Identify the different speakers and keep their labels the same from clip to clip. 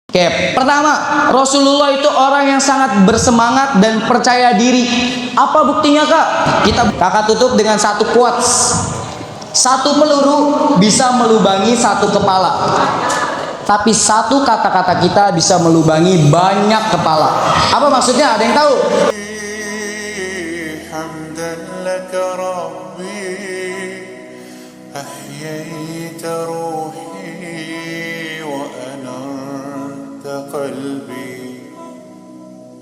Speaker 1: Oke, pertama, Rasulullah itu orang yang sangat bersemangat dan percaya diri. Apa buktinya, Kak? Kakak tutup dengan satu quotes. Satu peluru bisa melubangi satu kepala. Tapi satu kata-kata kita bisa melubangi banyak kepala. Apa maksudnya? Ada yang tahu?
Speaker 2: قلبي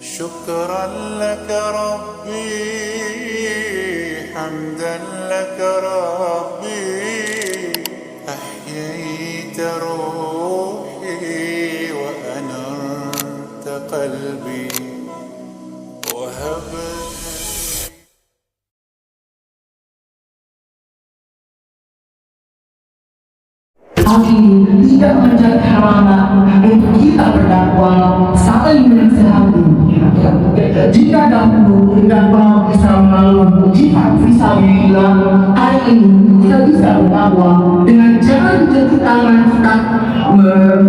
Speaker 2: شكرا لك ربي حمدا لك ربي أحييت روحي وأنرت قلبي وهبت
Speaker 3: tidak menjadi halangan untuk kita berdakwah saling menasihati. Jika dahulu dakwah bisa melalui jihad fisabilillah, hari ini kita bisa berdakwah dengan cara menjadi tangan kita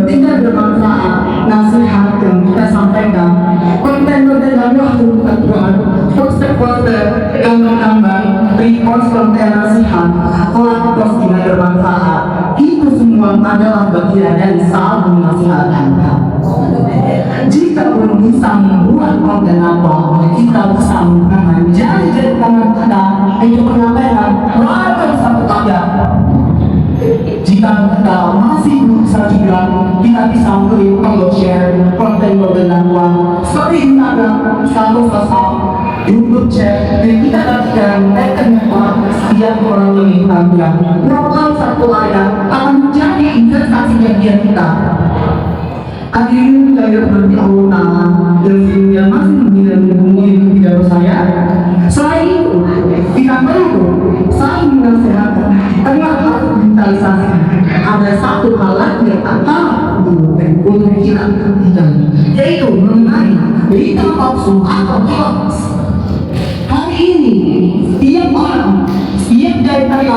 Speaker 3: tidak bermanfaat nasihat yang kita sampaikan, konten-konten yang melakukan Tuhan, poster-poster yang menambah repost konten nasihat, post tidak bermanfaat. Itu semua adalah bagian dari saling menasihatkan. Jika belum bisa membuat konten apa, kita bisa menggunakan jari-jari tangan kita untuk menyampaikan beragam satu karya. Jika kita masih belum bisa juga, kita bisa memberi kalau share konten-konten dakwah seperti Instagram, satu YouTube chat, dan kita dapatkan rekan-rekan setiap orang yang mengatakan program satu ayat akan menjadi investasi bagian kita. Hadirin saya berdoa dan yang masih menghubungi video saya. Selain itu, kita perlu saling menasihati tentang hal digitalisasi. Ada satu hal lagi yang antara untuk kita yaitu mengenai berita palsu atau hoax. Hari ini, setiap orang, setiap jaitan,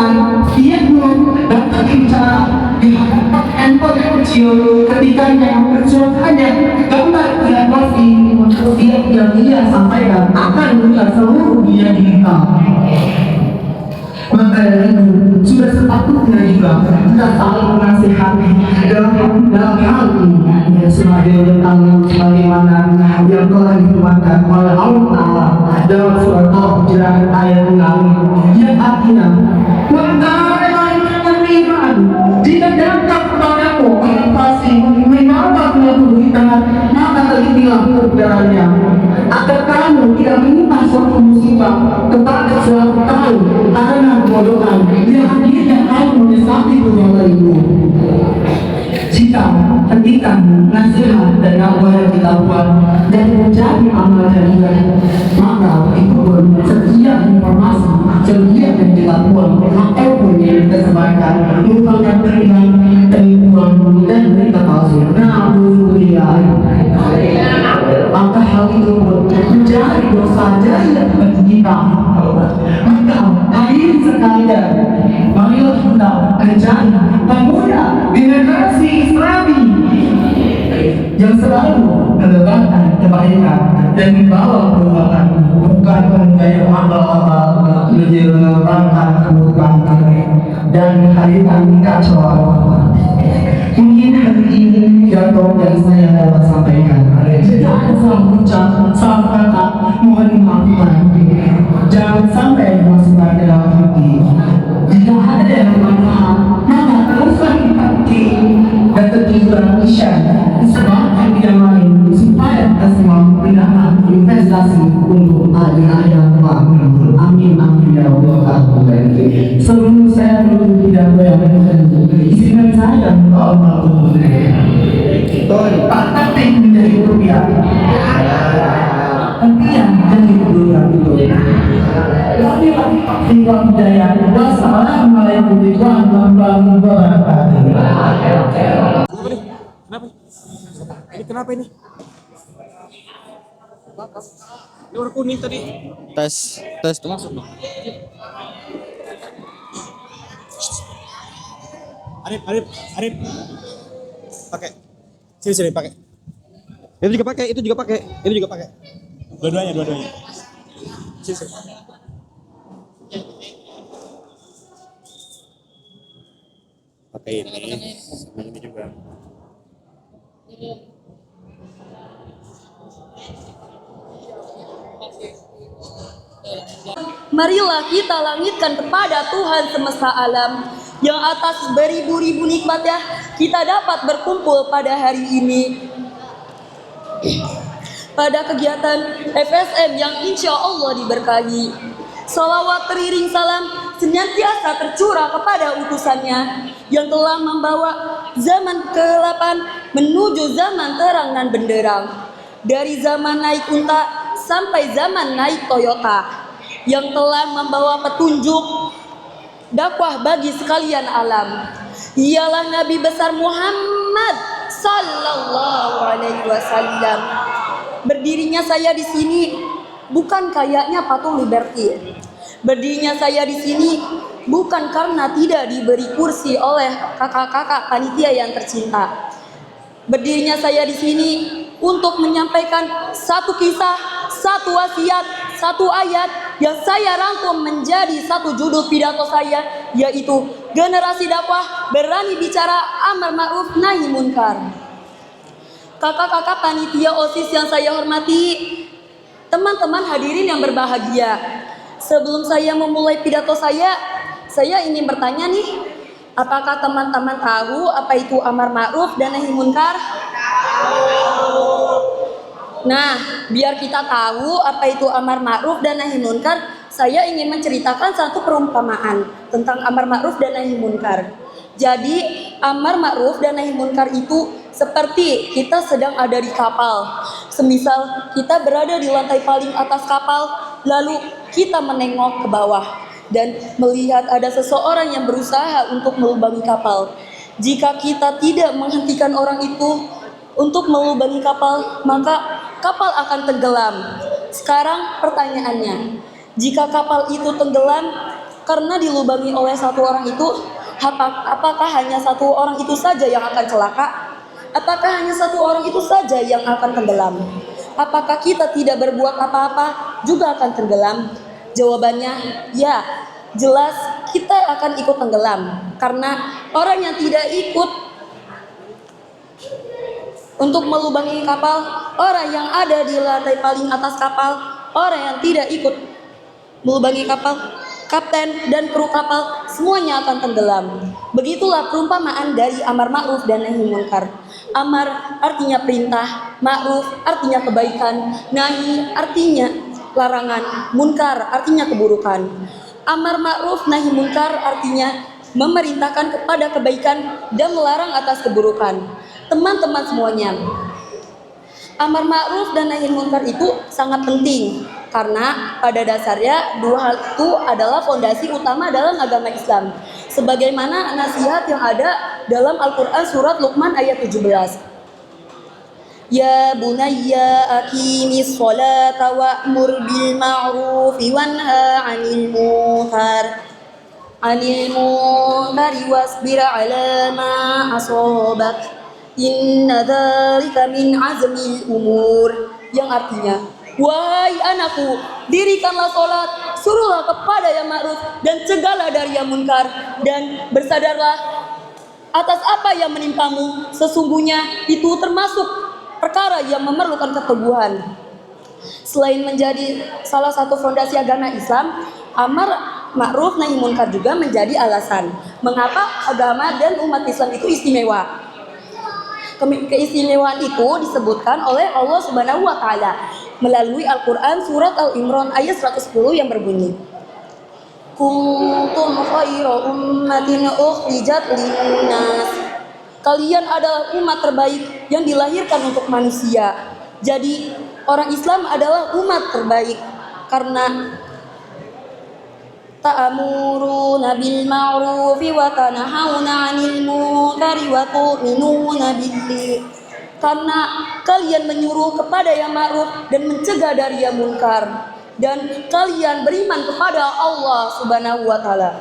Speaker 3: setiap grup dapat bicara di hadapan handphone kecil ketika yang kecil hanya gambar diagnosi setiap yang dia sampaikan akan melihat seluruh dunia digital. Maka dari itu, sudah sepatutnya juga kita saling menasihati dalam hal ini sebagai tentang bagaimana yang telah difirmankan oleh Allah Ta'ala dalam surat Al-Hujurat ayat 6 yang artinya jika datang kepadamu pasti menambah kebutuhan maka telitilah kebenarannya agar kamu tidak menimpa suatu musibah kepada suatu kaum karena kebodohan yang akhirnya kamu menyesali darimu. Jika hentikan nasihat dan dakwah yang kita buat dan menjadi amal jariah, maka itu pun setiap informasi setiap yang kita buat ataupun yang kita sebarkan merupakan berita penipuan dan berita palsu. Maka hal itu menjadi dosa jariah bagi kita. Maka akhir sekalian, marilah kita menjadi pemuda generasi Islami yang selalu menegakkan kebaikan dan membawa perubahan, bukan menggaya abal-abal menjelangkan keburukan dan hadirkan kacauan. Mungkin hari ini jatuh yang saya dapat sampaikan. Jika ada salah ucap, salah kata, mohon dimaafkan. Jangan sampai masukkan ke dalam hati. Jika ada yang bermanfaat, maka teruskan hati dan ketujuan isyan disebabkan yang lain supaya kita semua mendapat investasi untuk akhir-akhir waktu. Amin amin ya Allah. Sebelum saya menutup pidato yang izinkan saya Allah praktek menjadi rupiah. Rupiah menjadi rupiah itu. Kami Pak Hidayat. Wassalamualaikum warahmatullahi wabarakatuh.
Speaker 4: Kenapa ini? Ini warna kuning tadi.
Speaker 1: Tes tuh masuk dong.
Speaker 4: Arif. Pakai. Sini pakai. Itu juga pakai, itu juga pakai, itu juga pakai. Dua-duanya, dua-duanya. Sisi. Pakai ini, sama ini juga.
Speaker 5: Marilah kita langitkan kepada Tuhan semesta alam yang atas beribu-ribu nikmatnya kita dapat berkumpul pada hari ini pada kegiatan FSM yang insya Allah diberkahi. Salawat teriring salam senantiasa tercurah kepada utusannya yang telah membawa zaman ke-8 menuju zaman terang dan benderang, dari zaman naik unta sampai zaman naik Toyota, yang telah membawa petunjuk dakwah bagi sekalian alam. Ialah Nabi besar Muhammad sallallahu alaihi wasallam. Berdirinya saya di sini bukan kayaknya patung Liberty. Berdirinya saya di sini bukan karena tidak diberi kursi oleh kakak-kakak panitia yang tercinta. Berdirinya saya di sini untuk menyampaikan satu kisah, satu wasiat, satu ayat yang saya rangkum menjadi satu judul pidato saya, yaitu generasi dakwah berani bicara amar ma'ruf nahi munkar. Kakak-kakak panitia OSIS yang saya hormati, teman-teman hadirin yang berbahagia, sebelum saya memulai pidato saya ingin bertanya nih, apakah teman-teman tahu apa itu amar ma'ruf dan nahi munkar? Nah, biar kita tahu apa itu amar ma'ruf dan nahi munkar, saya ingin menceritakan satu perumpamaan tentang amar ma'ruf dan nahi munkar. Jadi, amar ma'ruf dan nahi munkar itu seperti kita sedang ada di kapal. Semisal kita berada di lantai paling atas kapal, lalu kita menengok ke bawah dan melihat ada seseorang yang berusaha untuk melubangi kapal. Jika kita tidak menghentikan orang itu untuk melubangi kapal, maka kapal akan tenggelam. Sekarang pertanyaannya, jika kapal itu tenggelam karena dilubangi oleh satu orang itu, apakah hanya satu orang itu saja yang akan celaka? Apakah hanya satu orang itu saja yang akan tenggelam? Apakah kita tidak berbuat apa-apa juga akan tenggelam? Jawabannya, ya, jelas kita akan ikut tenggelam. Karena orang yang tidak ikut untuk melubangi kapal, orang yang ada di lantai paling atas kapal, orang yang tidak ikut melubangi kapal, kapten dan kru kapal, semuanya akan tenggelam. Begitulah perumpamaan dari amar ma'ruf dan nahi munkar. Amar artinya perintah, ma'ruf artinya kebaikan, nahi artinya larangan, munkar artinya keburukan. Amar ma'ruf nahi munkar artinya memerintahkan kepada kebaikan dan melarang atas keburukan. Teman-teman semuanya, amar ma'ruf dan nahi munkar itu sangat penting karena pada dasarnya dua hal itu adalah fondasi utama dalam agama Islam. Sebagaimana nasihat yang ada dalam Al-Quran surat Luqman ayat 17. Ya bunayya aqimis sholata wa'mur bil ma'rufi wanha 'anil munkar wasbir 'ala ma asabak inna dzalika min azmil umur, yang artinya, wahai anakku, dirikanlah sholat, suruhlah kepada yang ma'ruf dan cegahlah dari yang munkar, dan bersadarlah atas apa yang menimpamu, sesungguhnya itu termasuk perkara yang memerlukan keteguhan. Selain menjadi salah satu fondasi agama Islam, amar ma'ruf nahi munkar juga menjadi alasan mengapa agama dan umat Islam itu istimewa. Keistimewaan itu disebutkan oleh Allah Subhanahu wa taala melalui Al-Qur'an surat Al-Imran ayat 110 yang berbunyi, kuntum khaira ummatin ukhrijat linnas. Kalian adalah umat terbaik yang dilahirkan untuk manusia. Jadi orang Islam adalah umat terbaik karena ta'amuruna bil ma'rufi wa tanhauna 'anil munkari wa tu'minuna billah. Karena kalian menyuruh kepada yang ma'ruf dan mencegah dari yang munkar, dan kalian beriman kepada Allah Subhanahu wa taala.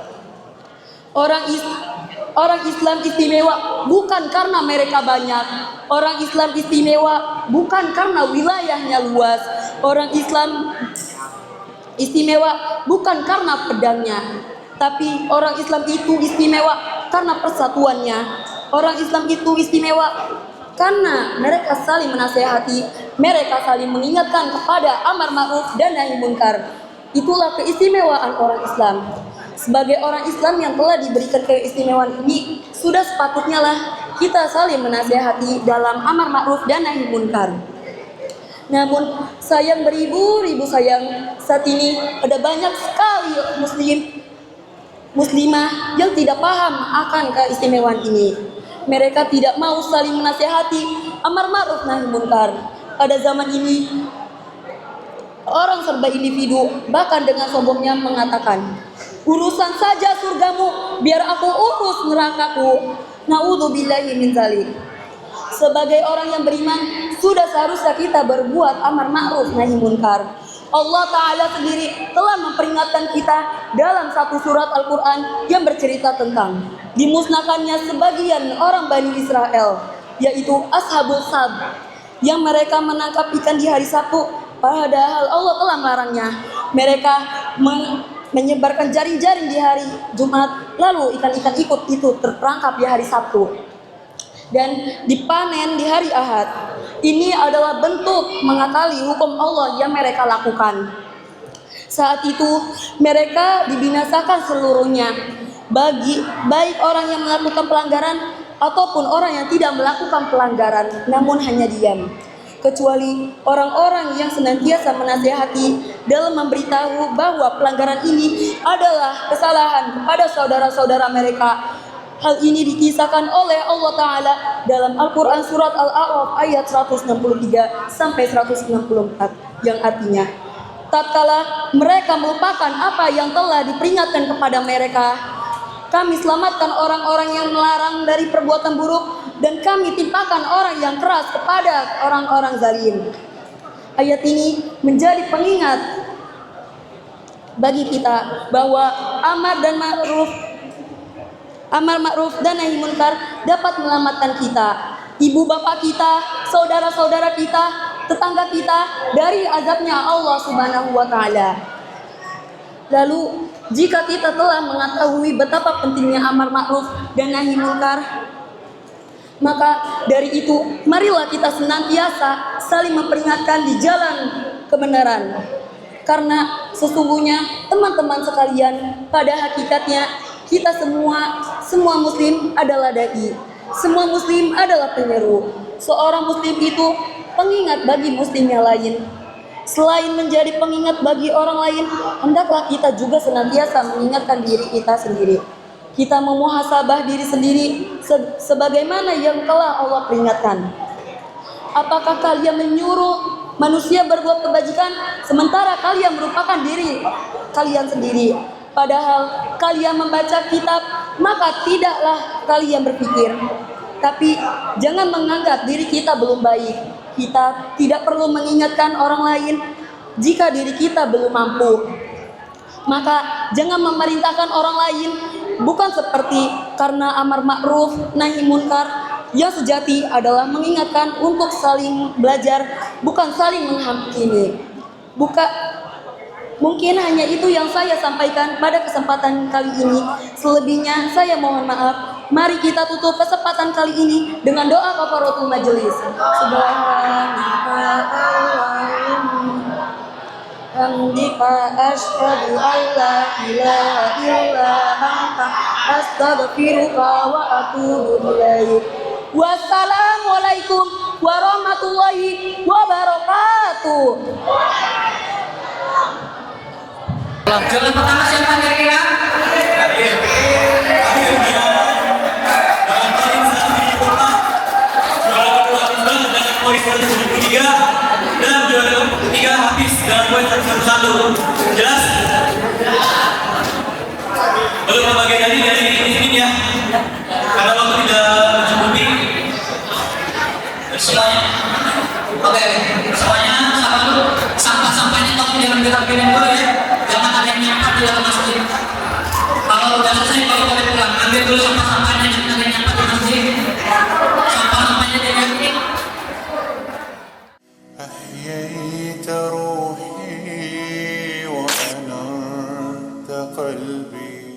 Speaker 5: orang Islam istimewa bukan karena mereka banyak. Orang Islam istimewa bukan karena wilayahnya luas. Orang Islam istimewa bukan karena pedangnya, tapi orang Islam itu istimewa karena persatuannya. Orang Islam itu istimewa karena mereka saling menasehati, mereka saling mengingatkan kepada amar ma'ruf dan nahi munkar. Itulah keistimewaan orang Islam. Sebagai orang Islam yang telah diberikan keistimewaan ini, sudah sepatutnya lah kita saling menasehati dalam amar ma'ruf dan nahi munkar. Namun sayang beribu-ribu sayang, saat ini ada banyak sekali muslimah yang tidak paham akan keistimewaan ini. Mereka tidak mau saling menasehati amar ma'ruf nahi munkar. Pada zaman ini orang serba individu, bahkan dengan sombongnya mengatakan, urusan saja surgamu, biar aku urus nerakaku. Na'udzubillahi min dzalik. Sebagai orang yang beriman, sudah seharusnya kita berbuat amar ma'ruf nahi munkar. Allah Ta'ala sendiri telah memperingatkan kita dalam satu surat Al-Quran yang bercerita tentang dimusnahkannya sebagian orang Bani Israel, yaitu Ashabul Sab, yang mereka menangkap ikan di hari Sabtu, padahal Allah telah melarangnya. Mereka menyebarkan jaring-jaring di hari Jumat, lalu ikan-ikan ikut itu terperangkap di hari Sabtu dan dipanen di hari Ahad. Ini adalah bentuk mengakali hukum Allah yang mereka lakukan. Saat itu mereka dibinasakan seluruhnya, baik orang yang melakukan pelanggaran ataupun orang yang tidak melakukan pelanggaran namun hanya diam, kecuali orang-orang yang senantiasa menasihati dalam memberitahu bahwa pelanggaran ini adalah kesalahan kepada saudara-saudara mereka. Hal ini dikisahkan oleh Allah Ta'ala dalam Al-Quran surat Al-A'raf ayat 163 sampai 164, yang artinya, tatkala mereka melupakan apa yang telah diperingatkan kepada mereka, kami selamatkan orang-orang yang melarang dari perbuatan buruk, dan kami timpakan orang yang keras kepada orang-orang zalim. Ayat ini menjadi pengingat bagi kita bahwa amar ma'ruf dan nahi munkar dapat menyelamatkan kita, ibu bapak kita, saudara-saudara kita, tetangga kita dari azabnya Allah Subhanahu wa Ta'ala. Lalu jika kita telah mengetahui betapa pentingnya amar ma'ruf dan nahi munkar, maka dari itu marilah kita senantiasa saling memperingatkan di jalan kebenaran. Karena sesungguhnya teman-teman sekalian, pada hakikatnya kita semua muslim adalah dai. Semua muslim adalah penyeru. Seorang muslim itu pengingat bagi muslim yang lain. Selain menjadi pengingat bagi orang lain, hendaklah kita juga senantiasa mengingatkan diri kita sendiri. Kita memuhasabah diri sendiri sebagaimana yang telah Allah peringatkan. Apakah kalian menyuruh manusia berbuat kebajikan sementara kalian merupakan diri kalian sendiri? Padahal kalian membaca kitab, maka tidaklah kalian berpikir. Tapi jangan menganggap diri kita belum baik. Kita tidak perlu mengingatkan orang lain jika diri kita belum mampu. Maka jangan memerintahkan orang lain bukan seperti karena amar ma'ruf nahi munkar yang sejati adalah mengingatkan untuk saling belajar, bukan saling menghakimi. Mungkin hanya itu yang saya sampaikan pada kesempatan kali ini. Selebihnya saya mohon maaf. Mari kita tutup kesempatan kali ini dengan doa kafaratul majelis. Subhanaka Allahumma hamdika asyhadu an la ilaha illa anta astaghfiruka wa atubu ilaik. Wassalamualaikum warahmatullahi wabarakatuh.
Speaker 6: Jalan pertama siapa kira-kira? Juara kedua Islam dengan poin 173 dan juara ketiga Hafiz dengan poin 111. Jelas? Lalu pembagian dari ini ya. Karena waktu tidak mencukupi. Semuanya. Oke, semuanya sama dulu. Sampah-sampahnya tolong jangan kita kirim dulu ya. Jangan ada yang nyangkut di dalam masjid. Kalau Kalau udah selesai baru boleh pulang. Ambil dulu sampah-sampahnya yang ada nyampe di masjid. Sampah-sampahnya diganti.
Speaker 2: أحييت روحي وأنرت قلبي